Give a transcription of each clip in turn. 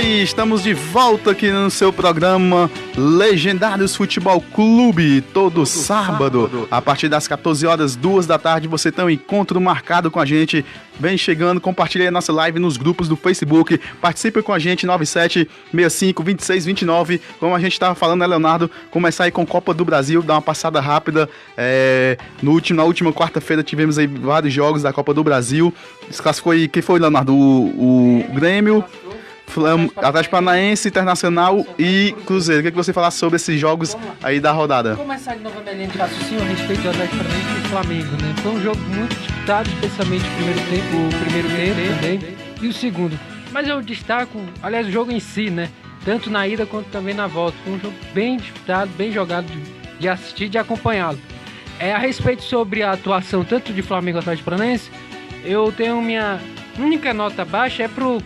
aí, estamos de volta aqui no seu programa Legendários Futebol Clube, todo sábado, a partir das 14 horas, 2 da tarde, você tem um encontro marcado com a gente. Vem chegando, compartilhe a nossa live nos grupos do Facebook, participe com a gente, 97652629, como a gente estava falando, né, Leonardo? Começar aí com Copa do Brasil, dar uma passada rápida. Na última quarta-feira tivemos aí vários jogos da Copa do Brasil. Desclassificou aí, quem foi, Leonardo? O Grêmio, Atlético Paranaense, Internacional e Cruzeiro. O que você falar sobre esses jogos aí da rodada? Vou começar de novo a minha linha de raciocínio a respeito do Atlético Paranaense e Flamengo, né? Foi um jogo muito disputado, especialmente o primeiro tempo também e o segundo. Mas eu destaco, aliás, o jogo em si, né? Tanto na ida quanto também na volta. Foi um jogo bem disputado, bem jogado de assistir e de acompanhá-lo. A respeito sobre a atuação tanto de Flamengo e Atlético Paranaense, eu tenho minha única nota baixa para os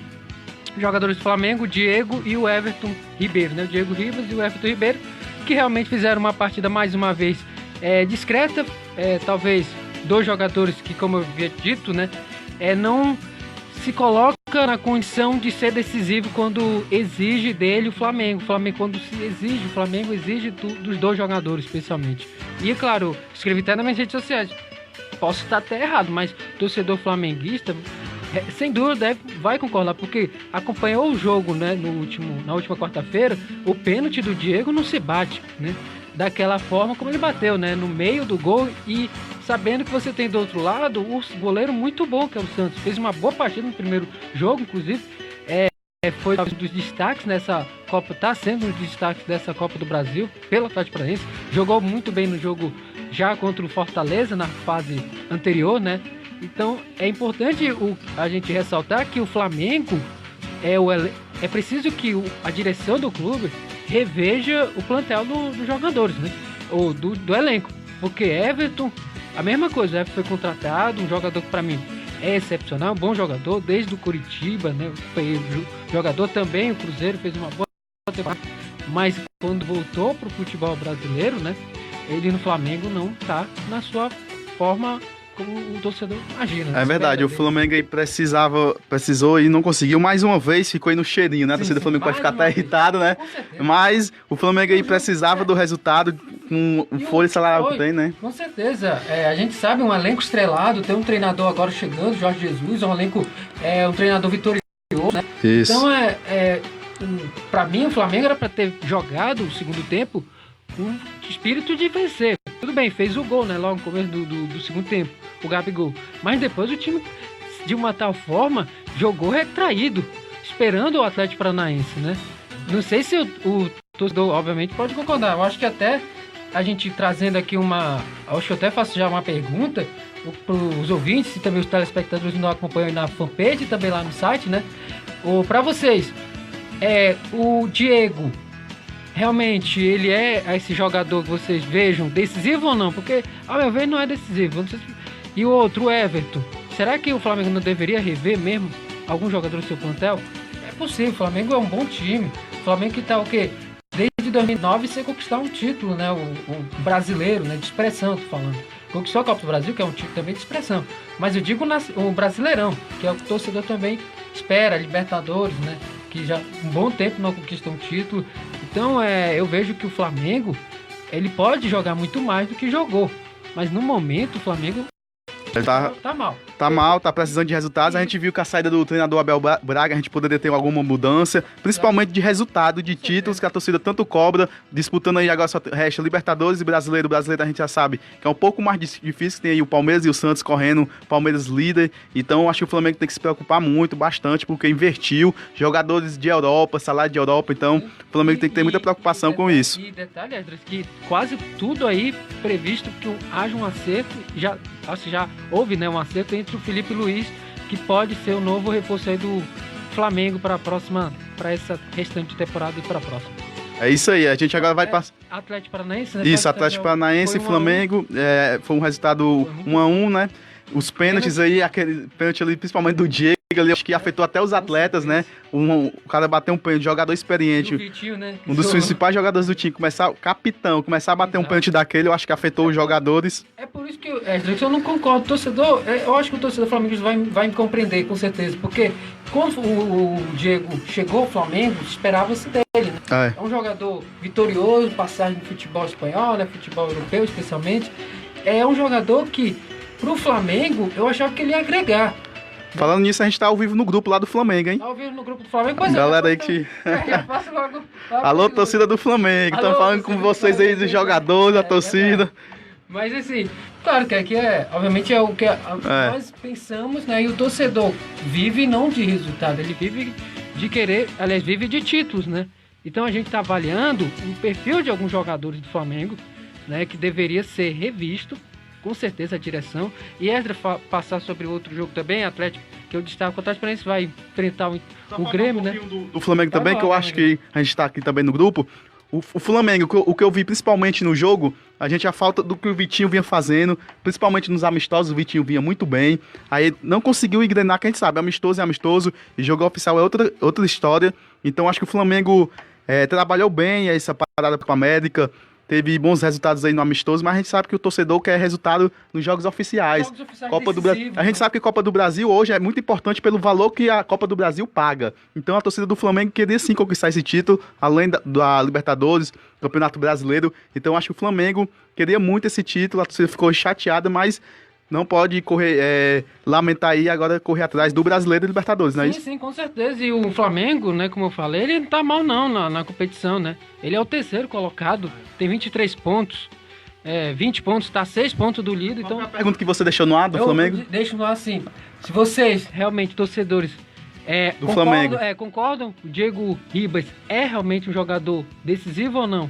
jogadores do Flamengo, o Diego e o Everton Ribeiro, né? O Diego Ribas e o Everton Ribeiro, que realmente fizeram uma partida mais uma vez discreta. Talvez dois jogadores que, como eu havia dito, né, não se coloca na condição de ser decisivo quando exige dele o Flamengo. O Flamengo, quando se exige, o Flamengo exige dos dois jogadores, especialmente. E, é claro, escrevi até nas minhas redes sociais. Posso estar até errado, mas torcedor flamenguista, sem dúvida, vai concordar, porque acompanhou o jogo, né, na última quarta-feira. O pênalti do Diego não se bate, né, daquela forma como ele bateu, né, no meio do gol, e sabendo que você tem do outro lado o goleiro muito bom, que é o Santos. Fez uma boa partida no primeiro jogo, inclusive. Foi um dos destaques nessa Copa, está sendo um dos destaques dessa Copa do Brasil pelo Atlético Paranaense. Jogou muito bem no jogo já contra o Fortaleza na fase anterior, né? Então é importante a gente ressaltar que o Flamengo é preciso que a direção do clube reveja o plantel dos jogadores, né? Ou do elenco, porque Everton, a mesma coisa, o Everton foi contratado, um jogador que para mim é excepcional, um bom jogador, desde o Curitiba, né? Foi jogador também, o Cruzeiro fez uma boa temporada, mas quando voltou para o futebol brasileiro, né? Ele no Flamengo não está na sua forma como o torcedor imagina. É verdade, o Flamengo aí precisou e não conseguiu. Mais uma vez, ficou aí no cheirinho, né? A torcida do Flamengo pode ficar até irritado, né? Mas o Flamengo aí precisava do resultado com o folha salarial que tem, né? Com certeza. A gente sabe, um elenco estrelado, tem um treinador agora chegando, Jorge Jesus, um treinador vitorioso, né? Isso. Então, pra mim, o Flamengo era pra ter jogado o segundo tempo com espírito de vencer. Tudo bem, fez o gol, né? Logo no começo do segundo tempo, o Gabigol. Mas depois o time, de uma tal forma, jogou retraído, esperando o Atlético Paranaense, né? Não sei se o torcedor, obviamente, pode concordar. Eu acho que até a gente trazendo aqui acho que eu até faço já uma pergunta para os ouvintes e também os telespectadores que não acompanham na fanpage e também lá no site, né? Para vocês, o Diego realmente ele é esse jogador que vocês vejam decisivo ou não? Porque, ao meu ver, não é decisivo. Não sei se... E o outro, o Everton, será que o Flamengo não deveria rever mesmo algum jogador do seu plantel? É possível, o Flamengo é um bom time. O Flamengo que está o quê? Desde 2009 sem conquistar um título, né? O brasileiro, né? De expressão, tô falando. Conquistou a Copa do Brasil, que é um título também de expressão. Mas eu digo o Brasileirão, que é o que o torcedor também espera, Libertadores, né? Que já um bom tempo não conquista um título. Então eu vejo que o Flamengo ele pode jogar muito mais do que jogou, mas no momento o Flamengo tá mal. Tá mal, tá precisando de resultados. A gente viu que a saída do treinador Abel Braga, a gente poderia ter alguma mudança, principalmente de resultado, de títulos que a torcida tanto cobra, disputando aí agora só resta Libertadores e Brasileiro. O Brasileiro a gente já sabe que é um pouco mais difícil, tem aí o Palmeiras e o Santos correndo, Palmeiras líder. Então acho que o Flamengo tem que se preocupar bastante, porque investiu jogadores de Europa, salário de Europa, então o Flamengo tem que ter muita preocupação com isso. E detalhe, Andrés, que quase tudo aí previsto que haja um acerto, já houve, né, um acerto entre o Felipe Luiz, que pode ser o novo reforço aí do Flamengo para essa restante temporada e para a próxima. É isso aí, a gente agora vai passar. Atlético Paranaense, né? Isso, Atlético Paranaense e Flamengo, foi um resultado 1-1, né? Os pênaltis aí, aquele pênalti ali, principalmente do Diego, ali, acho que afetou até os atletas, né? O cara bateu um pênalti, jogador experiente, O Vitinho, né? um dos principais jogadores do time, começar a bater um pênalti daquele, eu acho que afetou os jogadores. É por isso que eu não concordo. Torcedor, eu acho que o torcedor flamenguista vai me compreender, com certeza. Porque quando o Diego chegou ao Flamengo, esperava-se dele, né? É um jogador vitorioso, passagem no futebol espanhol, né? Futebol europeu, especialmente. É um jogador que, pro Flamengo, eu achava que ele ia agregar. Falando nisso, a gente tá ao vivo no grupo lá do Flamengo, hein? Tá ao vivo no grupo do Flamengo, pois galera aí que... já faço logo Alô, torcida do Flamengo. Estamos falando com vocês aí dos jogadores, da torcida. Mas assim, claro que aqui obviamente é o que nós pensamos, né? E o torcedor vive não de resultado, ele vive de querer, aliás, vive de títulos, né? Então a gente tá avaliando o perfil de alguns jogadores do Flamengo, né? Que deveria ser revisto. Com certeza a direção. E Esdra passar sobre outro jogo também, Atlético, que eu destaco, o Atlético vai enfrentar o Grêmio, né? Do Flamengo também, que eu acho que a gente tá aqui também no grupo. O Flamengo, o que eu vi principalmente no jogo, a gente a falta do que o Vitinho vinha fazendo, principalmente nos amistosos, o Vitinho vinha muito bem. Aí não conseguiu engrenar, que a gente sabe, amistoso é amistoso, e jogo oficial é outra história. Então acho que o Flamengo trabalhou bem essa parada com a América. Teve bons resultados aí no amistoso, mas a gente sabe que o torcedor quer resultado nos jogos oficiais. Copa do Brasil. A gente sabe que a Copa do Brasil hoje é muito importante pelo valor que a Copa do Brasil paga. Então a torcida do Flamengo queria sim conquistar esse título, além da Libertadores, Campeonato Brasileiro. Então acho que o Flamengo queria muito esse título, a torcida ficou chateada, mas não pode correr, lamentar aí agora correr atrás do Brasileiro e Libertadores, não é isso? Sim, com certeza. E o Flamengo, né, como eu falei, ele não tá mal não na competição, né? Ele é o terceiro colocado, tem 23 pontos, 20 pontos, tá 6 pontos do líder. Então, qual é a pergunta que você deixou no ar do Flamengo? Eu deixo no ar assim, se vocês, realmente, torcedores, do Flamengo, concordam, o Diego Ribas é realmente um jogador decisivo ou não?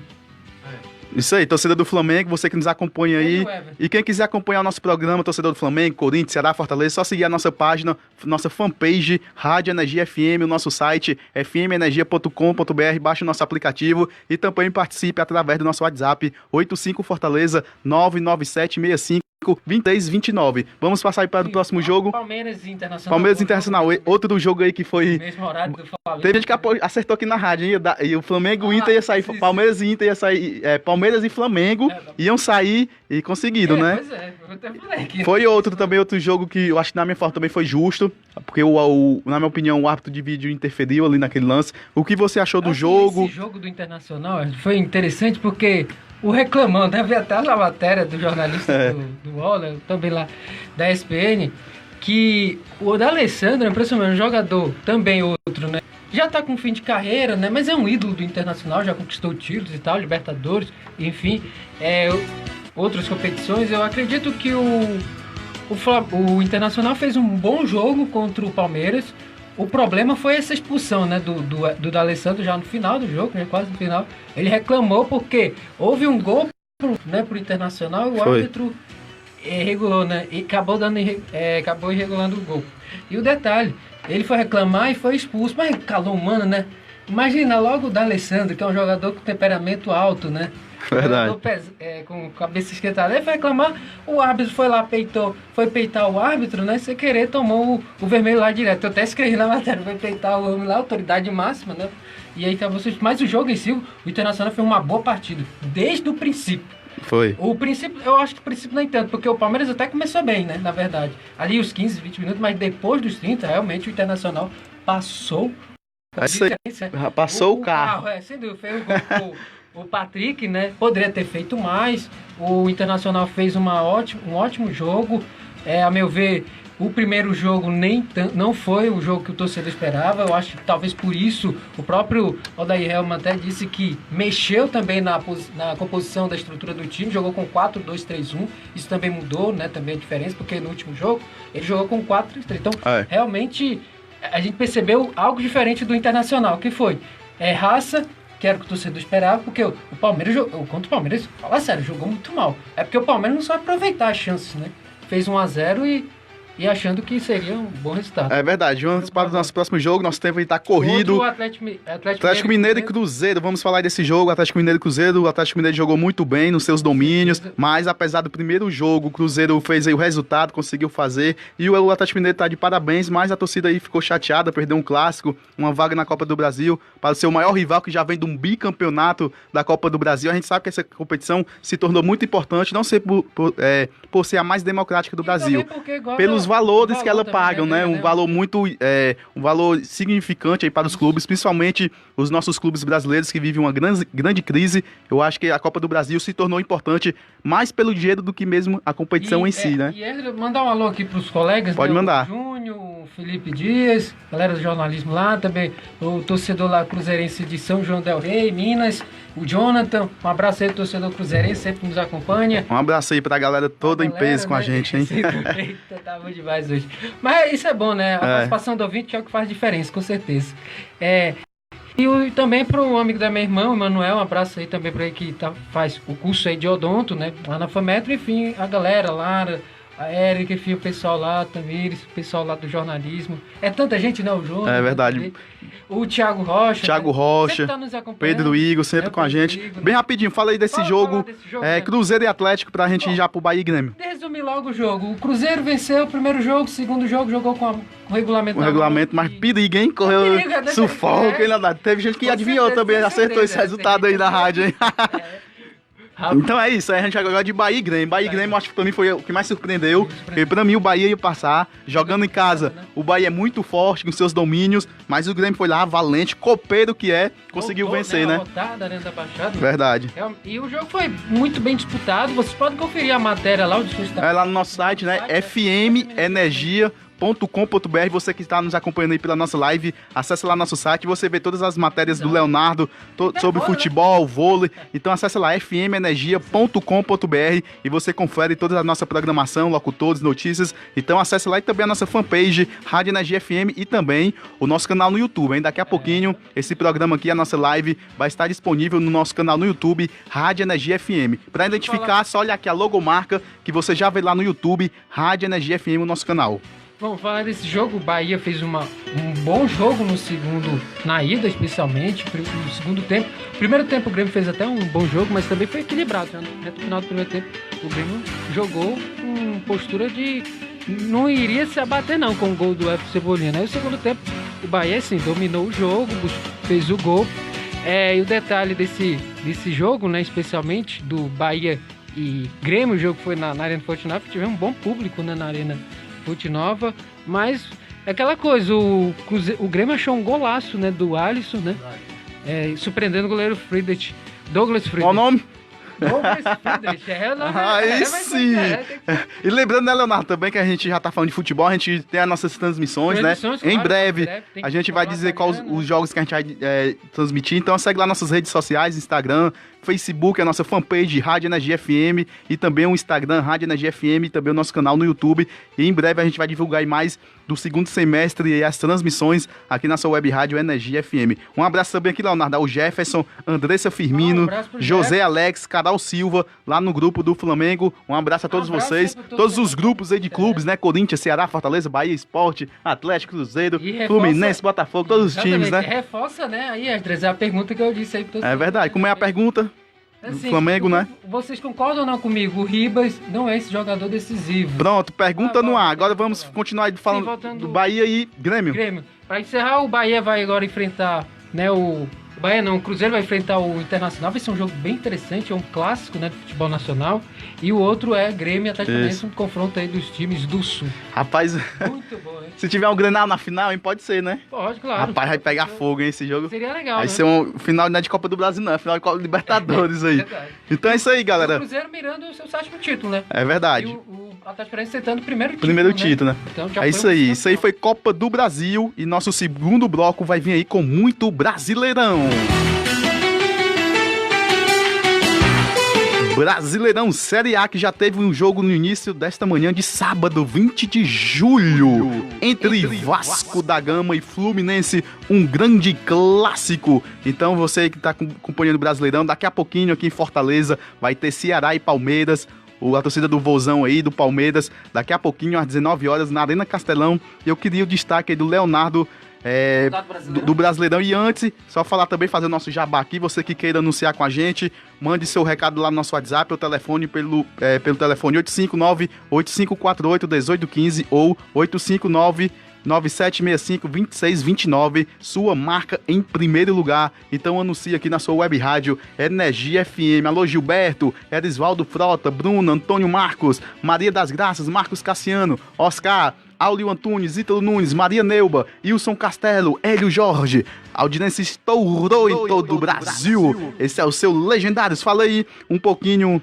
Isso aí, torcedor do Flamengo, você que nos acompanha aí. E quem quiser acompanhar o nosso programa, torcedor do Flamengo, Corinthians, Ceará, Fortaleza, só seguir a nossa página, nossa fanpage, Rádio Energia FM, o nosso site, fmenergia.com.br, baixe o nosso aplicativo e também participe através do nosso WhatsApp, 85 Fortaleza 99765 2329. Vamos passar aí para o próximo jogo. Palmeiras Internacional. Palmeiras Internacional, outro jogo aí que foi... Mesmo horário do Flamengo. Teve gente que acertou aqui na rádio, hein? E o Flamengo e Inter ia sair, Palmeiras e Inter ia sair, Palmeiras e Flamengo iam sair e conseguiram, né? Pois é, eu até falei aqui. Foi outro jogo que eu acho que na minha forma também foi justo, porque na minha opinião o árbitro de vídeo interferiu ali naquele lance. O que você achou do jogo? Esse jogo do Internacional foi interessante porque o reclamando, deve até na matéria do jornalista do UOL, também lá da ESPN, que o D'Alessandro é impressionante, um jogador, também outro, né? Já tá com fim de carreira, né? Mas é um ídolo do Internacional, já conquistou títulos e tal, Libertadores, enfim, outras competições. Eu acredito que o Internacional fez um bom jogo contra o Palmeiras. O problema foi essa expulsão, né, do D'Alessandro já no final do jogo, né, quase no final. Ele reclamou porque houve um gol pro Internacional e o árbitro regulou, né, e acabou irregulando o gol. E o detalhe, ele foi reclamar e foi expulso, mas calor humano, né? Imagina logo o D'Alessandro, que é um jogador com temperamento alto, né? Verdade. Com cabeça esquentada. Ele foi reclamar, o árbitro foi lá, foi peitar o árbitro, né? Sem querer, tomou o vermelho lá direto. Eu até escrevi na matéria, foi peitar o homem lá, autoridade máxima, né? E aí, mas o jogo em si, o Internacional fez uma boa partida, desde o princípio. Foi. O princípio, eu acho que o princípio não entendo, porque o Palmeiras até começou bem, né? Na verdade. Ali os 15, 20 minutos, mas depois dos 30, realmente o Internacional passou. Passou o carro. Sem dúvida, fez o gol. O Patrick, né, poderia ter feito mais. O Internacional fez um ótimo jogo. A meu ver, o primeiro jogo não foi o jogo que o torcedor esperava. Eu acho que talvez por isso o próprio Odair Hellmann até disse que mexeu também na composição da estrutura do time. Jogou com 4-2-3-1. Isso também mudou, né, também a diferença, porque no último jogo ele jogou com 4-3-3. Então, realmente, a gente percebeu algo diferente do Internacional, que foi raça, que era o que o torcedor esperava, porque o Palmeiras, contra o Palmeiras, fala sério, jogou muito mal. É porque o Palmeiras não sabe aproveitar as chances, né? Fez 1-0 e e achando que seria um bom resultado. É verdade. Vamos para o nosso próximo jogo. Nosso tempo está corrido. Outro Atlético Mineiro e Cruzeiro. Vamos falar desse jogo. Atlético Mineiro e Cruzeiro. O Atlético Mineiro jogou muito bem nos seus domínios, mas apesar do primeiro jogo, o Cruzeiro fez aí o resultado, conseguiu fazer. E o Atlético Mineiro está de parabéns, mas a torcida aí ficou chateada, perdeu um clássico, uma vaga na Copa do Brasil, para o seu maior rival, que já vem de um bicampeonato da Copa do Brasil. A gente sabe que essa competição se tornou muito importante, não sei por ser a mais democrática do Brasil, pelos valores que ela pagam, né? Um valor muito, um valor significante aí para os clubes, principalmente os nossos clubes brasileiros que vivem uma grande crise. Eu acho que a Copa do Brasil se tornou importante mais pelo dinheiro do que mesmo a competição em si, né? E mandar um alô aqui para os colegas, pode, né? Mandar. O Júnior, o Felipe Dias, galera do jornalismo lá, também o torcedor lá cruzeirense de São João del Rei, Minas, o Jonathan, um abraço aí, torcedor cruzeirense, sempre nos acompanha. Um abraço aí pra galera toda em peso com a gente, hein? Eita, tá bom demais hoje. Mas isso é bom, né? A participação do ouvinte é o que faz diferença, com certeza. E também para o amigo da minha irmã, o Emanuel, um abraço aí também para ele que faz o curso aí de odonto, né? Lá na FAMetro, enfim, a galera, Lara, a Érica, enfim, o pessoal lá, Tamires, o pessoal lá do jornalismo. É tanta gente, né? O João. É verdade. O Thiago Rocha. Thiago Rocha, tá nos acompanhando. Pedro Igor, sempre com a gente. Bem rapidinho, fala aí desse jogo, né? Cruzeiro e Atlético, pra gente ir já pro Bahia e Grêmio. Resumir logo o jogo. O Cruzeiro venceu o primeiro jogo, o segundo jogo jogou com o regulamento. O regulamento, mas perigo, hein? Correu sufoco, hein? Teve gente que adivinhou também, acertou esse resultado aí na rádio, hein? Então é isso, aí a gente vai jogar de Bahia e Grêmio. Bahia e Grêmio, acho que pra mim foi o que mais surpreendeu. Porque pra mim o Bahia ia passar, jogando em casa. O Bahia é muito forte com seus domínios, mas o Grêmio foi lá, valente, copeiro que é, conseguiu vencer, né? Verdade. E o jogo foi muito bem disputado. Vocês podem conferir a matéria lá, é lá no nosso site, né? fmenergia.com.br. Você que está nos acompanhando aí pela nossa live, acesse lá nosso site, você vê todas as matérias do Leonardo sobre futebol, vôlei. Então acesse lá fmenergia.com.br e você confere toda a nossa programação, locutores, notícias. Então acesse lá e também a nossa fanpage Rádio Energia FM e também o nosso canal no YouTube, hein? Daqui a pouquinho esse programa aqui, a nossa live, vai estar disponível no nosso canal no YouTube Rádio Energia FM. Para identificar, só olha aqui a logomarca que você já vê lá no YouTube Rádio Energia FM, o nosso canal. Vamos falar desse jogo. O Bahia fez um bom jogo no segundo, na ida especialmente, no segundo tempo. No primeiro tempo o Grêmio fez até um bom jogo, mas também foi equilibrado. No final do primeiro tempo o Grêmio jogou com postura de não iria se abater não com o gol do Everton Cebolinha. Aí o segundo tempo o Bahia sim dominou o jogo, fez o gol. E o detalhe desse jogo, né, especialmente do Bahia e Grêmio, o jogo foi na Arena Fonte Nova, tivemos um bom público, né, na Arena Fonte Nova, mas é aquela coisa, o Grêmio achou um golaço, né, do Alisson, né, surpreendendo o goleiro Douglas Friedrich. Qual o nome? Douglas Friedrich, aí sim! E lembrando, né, Leonardo, também que a gente já tá falando de futebol, a gente tem as nossas transmissões, né? Em breve a gente vai dizer quais os jogos que a gente vai transmitir, então segue lá nossas redes sociais, Instagram, Facebook, a nossa fanpage Rádio Energia FM e também o Instagram Rádio Energia FM e também o nosso canal no YouTube. E em breve a gente vai divulgar aí mais do segundo semestre e as transmissões aqui na sua web rádio Energia FM. Um abraço também aqui, Leonardo, ao Jefferson, Andressa Firmino, José Alex, Carol Silva, lá no grupo do Flamengo. Um abraço a todos vocês, todos os grupos aí de clubes, né? Corinthians, Ceará, Fortaleza, Bahia Esporte, Atlético, Cruzeiro, Fluminense, Botafogo, todos os times, né? Reforça, né? Aí, Andressa, é a pergunta que eu disse aí. É verdade. Como é a pergunta? Assim, Flamengo, né? Vocês concordam ou não comigo? O Ribas não é esse jogador decisivo. Pronto, pergunta no ar. Agora vamos continuar falando do Bahia e Grêmio. Para encerrar, o Bahia vai agora enfrentar, né, o Bahia não, o Cruzeiro vai enfrentar o Internacional. Vai ser um jogo bem interessante, é um clássico, né, do futebol nacional. E o outro é Grêmio e Atlético Paranaense, um confronto aí dos times do Sul. Rapaz, muito bom, hein? Se tiver um Grenal na final, hein, pode ser, né? Pode, claro. Rapaz, vai pegar fogo, hein, esse jogo. Seria legal, vai ser um final não é de Copa do Brasil, não, é final de Copa Libertadores aí. Verdade. Então é isso aí, galera. O Cruzeiro mirando o seu sétimo título, né? É verdade. E o Atlético Paranaense tentando o primeiro título. Primeiro título, né? Então, é isso aí. Isso aí foi Copa do Brasil e nosso segundo bloco vai vir aí com muito Brasileirão. Brasileirão Série A, que já teve um jogo no início desta manhã de sábado, 20 de julho, entre Vasco da Gama e Fluminense, um grande clássico. Então você que está acompanhando o Brasileirão, daqui a pouquinho aqui em Fortaleza vai ter Ceará e Palmeiras. a torcida do Vozão aí, do Palmeiras, daqui a pouquinho, às 19 horas, na Arena Castelão. Eu queria o destaque aí do Leonardo, do Brasileirão. E antes, só falar também, fazer o nosso jabá aqui, você que queira anunciar com a gente, mande seu recado lá no nosso WhatsApp, ou telefone pelo telefone 859-8548-1815 ou 859-9765-2629, sua marca em primeiro lugar. Então anuncia aqui na sua web rádio Energia FM. Alô Gilberto, Erisvaldo Frota, Bruno, Antônio Marcos, Maria das Graças, Marcos Cassiano, Oscar, Aulio Antunes, Ítalo Nunes, Maria Neuba, Wilson Castelo, Hélio Jorge. A audiência estourou em todo o Brasil. Esse é o seu Legendários. Fala aí um pouquinho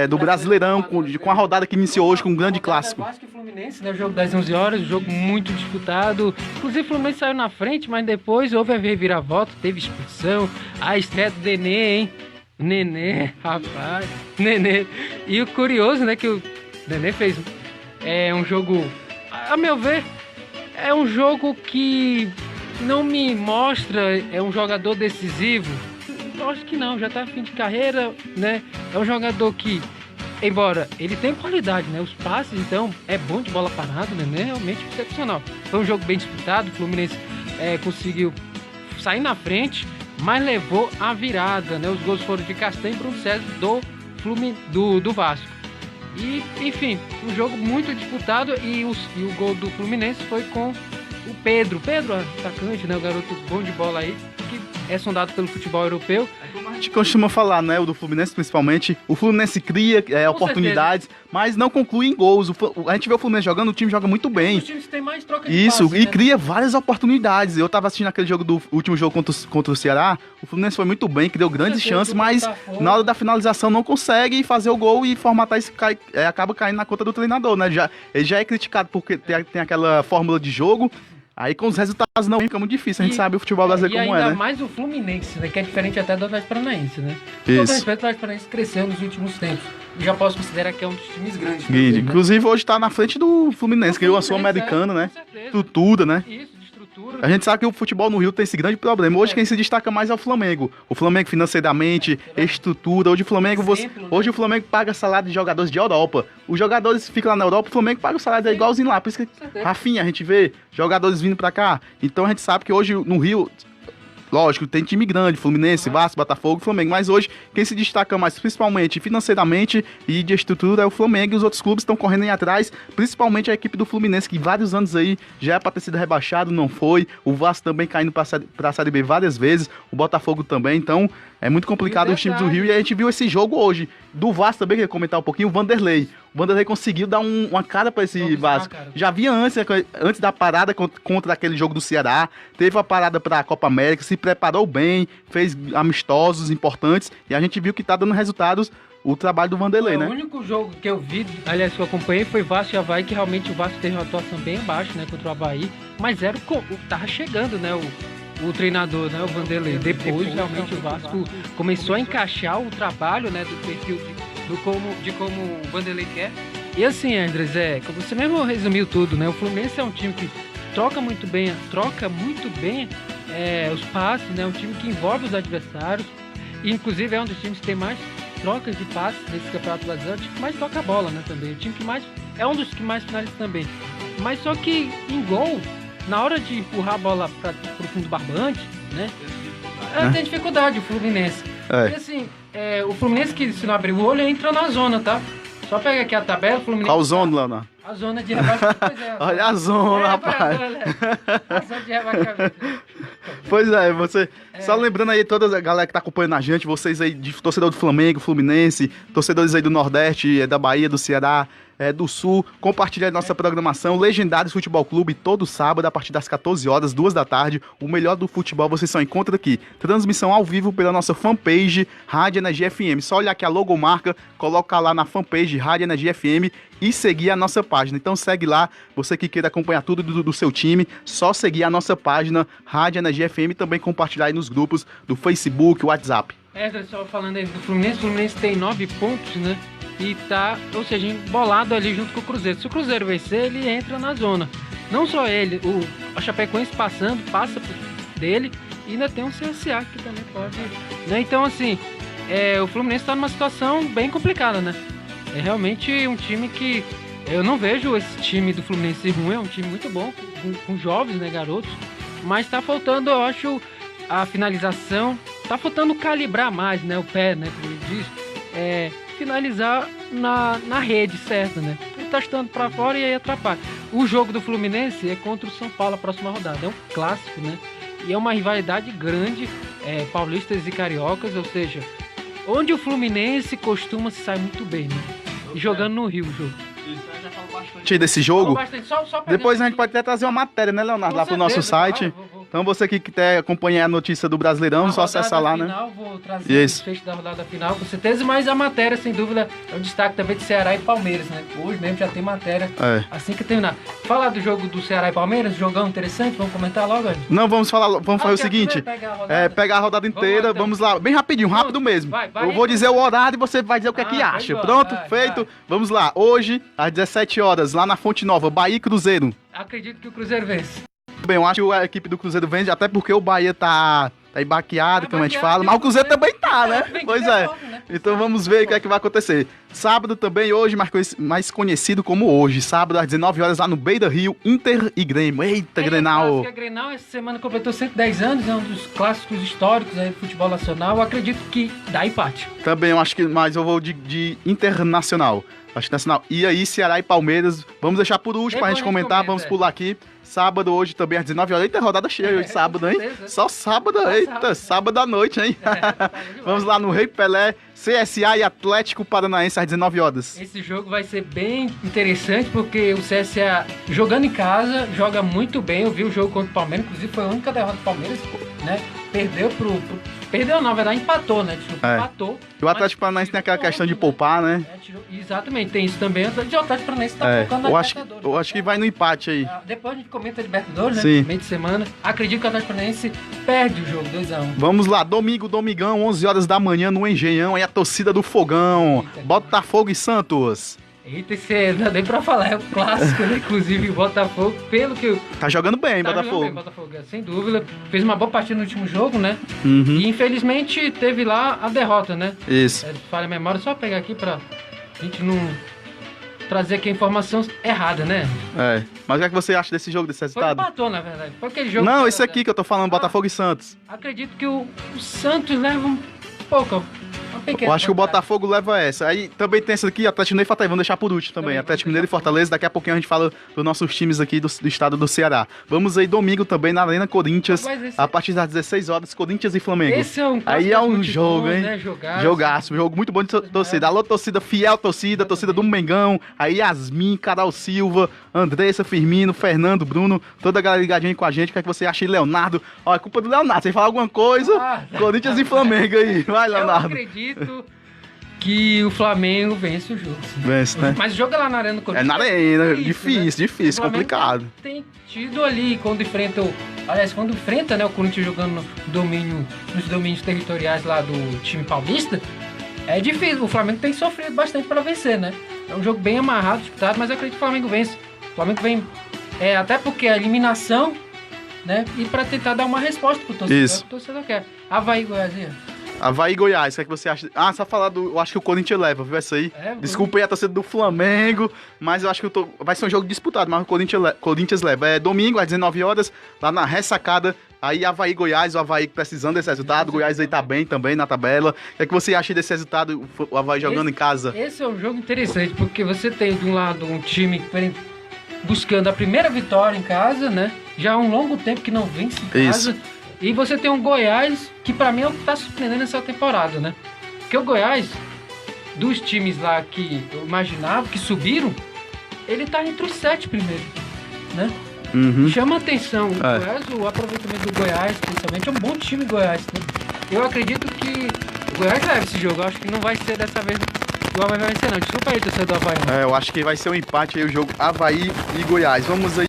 do Brasileirão, com a rodada que iniciou hoje com um grande clássico. Vasco e Fluminense, né? O jogo das 11 horas, jogo muito disputado. Inclusive o Fluminense saiu na frente, mas depois houve a reviravolta, teve expulsão. A estreia do Nenê, hein? Nenê, rapaz, Nenê. E o curioso, né, que o Nenê fez um jogo, a meu ver, é um jogo que não me mostra um jogador decisivo. Eu acho que não, já tá fim de carreira, né? É um jogador que, embora ele tenha qualidade, né? Os passes, então, é bom de bola parada, né? Realmente excepcional. Foi um jogo bem disputado, o Fluminense conseguiu sair na frente, mas levou a virada, né? Os gols foram de Castanho e Bruno César do Vasco. E, enfim, um jogo muito disputado e o gol do Fluminense foi com o Pedro, atacante, né? O garoto bom de bola aí, que é sondado pelo futebol europeu. A gente costuma falar, né, o do Fluminense principalmente, o Fluminense cria oportunidades, mas não conclui em gols. A gente vê o Fluminense jogando, o time joga muito bem. Os times têm mais troca de Isso, passes, e né? cria várias oportunidades. Eu tava assistindo aquele jogo do último jogo contra o Ceará, o Fluminense foi muito bem, criou grandes chances, mas na hora da finalização não consegue fazer o gol e formatar isso, acaba caindo na conta do treinador, né? Ele já é criticado porque tem aquela fórmula de jogo. Aí com os resultados não fica muito difícil, a gente sabe o futebol brasileiro como é, né? E ainda mais o Fluminense, né? Que é diferente até do Atlético Paranaense, né? Isso. O Atlético Paranaense cresceu nos últimos tempos. E já posso considerar que é um dos times grandes. Guide, inclusive hoje tá na frente do Fluminense, que ganhou a Sul-Americana, né? Com certeza. Estrutura, né? Isso, de estrutura. A gente sabe que o futebol no Rio tem esse grande problema. Hoje quem se destaca mais é o Flamengo. O Flamengo financeiramente, estrutura. Hoje o Flamengo, hoje o Flamengo paga salário de jogadores de Europa. Os jogadores ficam lá na Europa, o Flamengo paga o salário igualzinho lá. Por isso que, Rafinha, a gente vê jogadores vindo pra cá. Então a gente sabe que hoje no Rio, lógico, tem time grande, Fluminense, Vasco, Botafogo, Flamengo, mas hoje quem se destaca mais, principalmente financeiramente e de estrutura, é o Flamengo, e os outros clubes estão correndo aí atrás, principalmente a equipe do Fluminense, que vários anos aí já é pra ter sido rebaixado, não foi, o Vasco também caindo pra Série B várias vezes, o Botafogo também, então é muito complicado os times do Rio, e a gente viu esse jogo hoje, do Vasco também, queria comentar um pouquinho, o Vanderlei conseguiu dar uma cara pra esse Vasco. Já havia antes da parada contra aquele jogo do Ceará, teve a parada pra Copa América, se preparou bem, fez amistosos importantes, e a gente viu que tá dando resultados o trabalho do Vanderlei, né? O único jogo que eu vi, aliás, que eu acompanhei, foi Vasco e Avaí, que realmente o Vasco teve uma atuação bem abaixo, né, contra o Avaí, mas era tava chegando, né, o treinador, né, o Vanderlei. Depois realmente o Vasco começou a encaixar o trabalho, né, do perfil de como o Vanderlei quer. E assim, Andres, como você mesmo resumiu tudo, né, o Fluminense é um time que troca muito bem os passes, né, um time que envolve os adversários, e inclusive é um dos times que tem mais trocas de passes nesse campeonato brasileiro, o time que mais toca a bola, né, também, o time que mais é um dos que mais finaliza também. Mas só que em gol, na hora de empurrar a bola para o fundo barbante, né, tem dificuldade o Fluminense. E assim, o Fluminense, que se não abrir o olho, entra na zona, tá? Só pega aqui a tabela, o Fluminense... Qual zona, Leonardo? A zona de rebaixamento. Olha a zona, rapaz. A zona de rebaixamento. Pois é, só lembrando aí toda a galera que tá acompanhando a gente, vocês aí, torcedor do Flamengo, Fluminense, torcedores aí do Nordeste, da Bahia, do Ceará, do Sul, compartilhar nossa programação, Legendários Futebol Clube, todo sábado, a partir das 14 horas, 2 da tarde, o melhor do futebol você só encontra aqui. Transmissão ao vivo pela nossa fanpage, Rádio Energia FM. Só olhar aqui a logomarca, colocar lá na fanpage, Rádio Energia FM, e seguir a nossa página. Então segue lá, você que queira acompanhar tudo do seu time, só seguir a nossa página, Rádio Energia FM, e também compartilhar aí nos grupos do Facebook, WhatsApp. Só falando aí do Fluminense, o Fluminense tem 9 pontos, né? E tá, ou seja, embolado ali junto com o Cruzeiro. Se o Cruzeiro vencer, ele entra na zona. Não só ele, a Chapecoense passa dele, e ainda tem um CSA que também pode, né? Então, assim, o Fluminense tá numa situação bem complicada, né? É realmente um time que eu não vejo esse time do Fluminense ruim, é um time muito bom, com jovens, né, garotos, mas tá faltando, eu acho, a finalização, tá faltando calibrar mais, né, o pé, né, como diz, finalizar na rede certa, né, ele tá chutando pra fora e aí atrapalha. O jogo do Fluminense é contra o São Paulo a próxima rodada, é um clássico, né, e é uma rivalidade grande, paulistas e cariocas, ou seja, onde o Fluminense costuma se sair muito bem, né, e jogando no Rio o jogo. Desse jogo. Só Depois a gente pode até trazer uma matéria, né, Leonardo, lá pro nosso site. Então você que quer acompanhar a notícia do Brasileirão, só acessar lá, né? Vou trazer o fecho da rodada final, com certeza, mas a matéria, sem dúvida, é um destaque também de Ceará e Palmeiras, né? Hoje mesmo já tem matéria, assim que terminar. Falar do jogo do Ceará e Palmeiras, jogão interessante, vamos comentar logo, Andy? Não, vamos fazer o seguinte, pegar a rodada inteira, vamos lá, bem rapidinho, rápido mesmo. Eu vou dizer o horário e você vai dizer o que é que acha. Pronto? Feito? Vamos lá, hoje, às 17 horas, lá na Fonte Nova, Bahia e Cruzeiro. Acredito que o Cruzeiro vence. Bem, eu acho que a equipe do Cruzeiro vence, até porque o Bahia tá embaqueado, como a gente fala, mas o Cruzeiro também tá, né? Pois é. Então vamos ver o que é que vai acontecer. Sábado também, hoje, mais conhecido como hoje. Sábado, às 19 horas, lá no Beira-Rio, Inter e Grêmio. Eita, Grenal! A Grenal, essa semana completou 110 anos, é um dos clássicos históricos aí do futebol nacional. Eu acredito que dá empate. Também, eu acho que, mas eu vou de Internacional. Acho que nacional. E aí, Ceará e Palmeiras. Vamos deixar por último pra gente comentar. Vamos pular aqui. Sábado, hoje também, às 19 horas. Eita, rodada cheia hoje, sábado, hein? Só sábado, eita, sábado à noite, hein? Vamos lá no Rei Pelé, CSA e Atlético Paranaense às 19 horas. Esse jogo vai ser bem interessante, porque o CSA, jogando em casa, joga muito bem. Eu vi o jogo contra o Palmeiras, inclusive foi a única derrota do Palmeiras, né? Perdeu não, na verdade empatou, né? Empatou. E o Atlético Paranaense tem aquela questão de poupar, né? Exatamente, tem isso também. O Atlético Paranaense tá focando na Libertadores. Eu acho que vai no empate aí. Depois a gente comenta a Libertadores, né? Sim. Meio de semana. Acredito que o Atlético Paranaense perde o jogo, 2-1. Vamos lá, domingão, 11 horas da manhã no Engenhão, aí a torcida do Fogão. Eita, Botafogo e Santos. Eita, esse não dá nem pra falar, é um clássico, né? Inclusive o Botafogo, pelo que eu... Tá jogando bem, Botafogo. Botafogo, sem dúvida. Fez uma boa partida no último jogo, né? Uhum. E infelizmente teve lá a derrota, né? Isso. Falha a memória, só pegar aqui pra gente não trazer aqui a informação errada, né? Mas o que é que você acha desse jogo, desse resultado? Empatou, na verdade. Foi aquele jogo... Não, esse aqui que eu tô falando, Botafogo e Santos. Acredito que o Santos leva um pouco... Eu acho que o Botafogo leva essa. Aí também tem essa aqui, Atlético Mineiro e Fortaleza. Vamos deixar por último também. Atlético Mineiro e Fortaleza. Daqui a pouquinho a gente fala dos nossos times aqui do estado do Ceará. Vamos aí domingo também na Arena Corinthians. A partir das 16 horas, Corinthians e Flamengo. Esse é um aí é um jogo, bom, hein? Né? Jogaço. Jogo muito bom de torcida. Alô, torcida, fiel torcida do Mengão. Aí Yasmin, Carol Silva, Andressa, Firmino, Fernando, Bruno. Toda a galera ligadinha com a gente. O que é que você acha aí, Leonardo? Ó, é culpa do Leonardo. Você fala alguma coisa? Corinthians e Flamengo aí. Vai, Leonardo. Eu acredito que o Flamengo vence o jogo. Sim. Vence, né? Mas o jogo é lá na Arena do Corinthians. É na Arena, isso, difícil, complicado. Tem tido ali, quando enfrenta né, o Corinthians jogando nos domínios territoriais lá do time paulista, é difícil. O Flamengo tem sofrido bastante para vencer, né? É um jogo bem amarrado, disputado, mas eu acredito que o Flamengo vence. O Flamengo vem, até porque a eliminação, né? E para tentar dar uma resposta pro torcedor. Isso. O torcedor quer. Avaí, Goiás. Avaí e Goiás, o que é que você acha? Só falar do... Eu acho que o Corinthians leva, viu essa aí? Desculpa aí a torcida do Flamengo, mas eu acho que vai ser um jogo disputado, mas o Corinthians leva. É domingo, às 19 horas, lá na Ressacada. Aí Avaí e Goiás, o Avaí precisando desse resultado, o Goiás aí tá bem também na tabela. O que é que você acha desse resultado, o Avaí jogando em casa? Esse é um jogo interessante, porque você tem de um lado um time buscando a primeira vitória em casa, né? Já há um longo tempo que não vence em casa. Isso. E você tem um Goiás, que pra mim é o que tá surpreendendo essa temporada, né? Porque o Goiás, dos times lá que eu imaginava, que subiram, ele tá entre os 7 primeiros, né? Uhum. Chama atenção o Goiás, o aproveitamento do Goiás, principalmente, é um bom time Goiás, né? Eu acredito que o Goiás leva esse jogo, eu acho que não vai ser dessa vez o Avaí vai vencer não, desculpa aí, torcedor do Avaí. Eu acho que vai ser um empate aí o jogo Avaí e Goiás. Vamos aí.